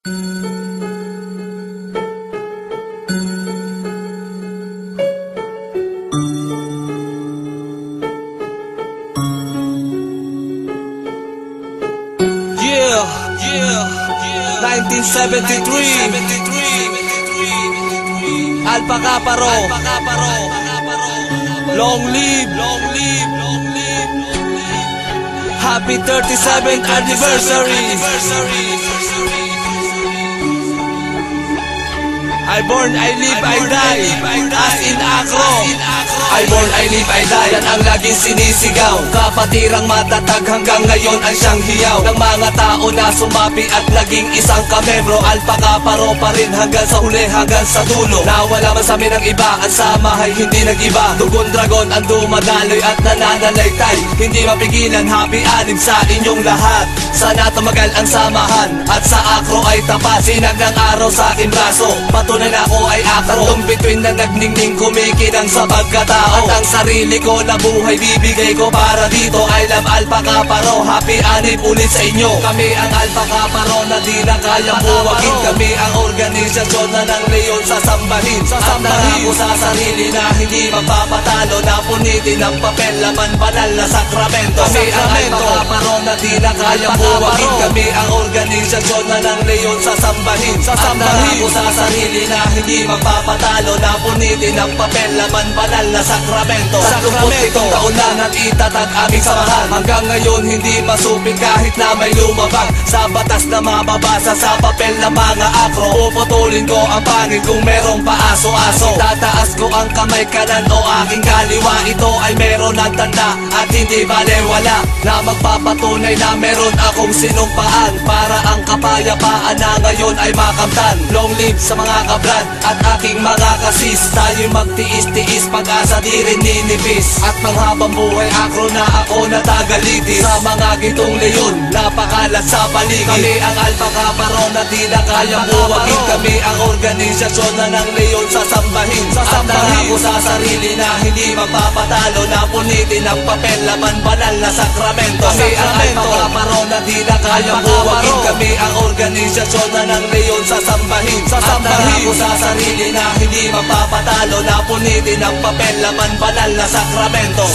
1973 Alpha Kappa Rho, long live, happy 37th anniversary. I born, I live, I die, as in Acro. I born, I live, I die, yan ang laging sinisigaw. Kapatirang matatag hanggang ngayon ang siyang hiyaw ng mga tao na sumapi at naging isang kamembro. Alpha Kappa Rho pa rin hanggang sa huli, hanggang sa dulo. Nawala man sa amin ang iba, ang sama ay hindi nag-iba. Dugon dragon ang dumadaloy at nananalaytay, hindi mapigilan, happy anib sa inyong lahat. Sana tumagal ang samahan at sa Acro ay tapat. Sinag ng araw sa aking braso, patunay na ako ay Acro. Tatlong bituin na nagningning, kumikinang sa pagkatao. At ang sarili ko na buhay bibigay ko para dito. I love Alpha Kappa Rho, happy anib ulit sa inyo. Kami ang Alpha Kappa Rho na di na kayang buwagin. Kami ang organisasyon na ng leon sasambahin. At nangako sa sarili na hindi magpapatalo, na punitin ang papel, laman banal na sakramento. Kami ang Alpha Kappa Rho na di na kayang buwagin. Kami ang organisasyon na ng leon sasambahin. At nangako sa sarili na hindi magpapatalo, na punitin ang papel, laman banal na sakramento. Sa 37 taon na nang itatag aming samahan, hanggang ngayon hindi masupin kahit na may lumabag sa batas na mababasa sa papel na mga Acro. Puputulin ko ang pangil kung merong paaso-aso. Tataas ko ang kamay kanan o aking kaliwa, ito ay meron ng tanda at hindi balewala, na magpapatunay na meron akong sinumpaan para ang kapayapaan na ngayon ay makamtan. Long live sa mga kabrad at aking mga kasis, tayo'y magtiis-tiis, pag-asa di rin ninipis. At panghabang buhay Acro na ako natagalitis sa mga gitong leon, napakalat sa paligid. Kami ang Alpha Kappa Rho na di na kayang buwagin. Kami ang organisasyon na ng leon sasambahin. At nangako sa sarili na hindi magpapatalo, na punitin ang papel, laman banal na sakramento. Kami ang Alpha Kappa Rho na di na kayang buwagin. Kami ang organisasyon na ng leon sasambahin. At nangako sa sarili na hindi magpapatalo, na punitin ang papel, laman banal na sakramento.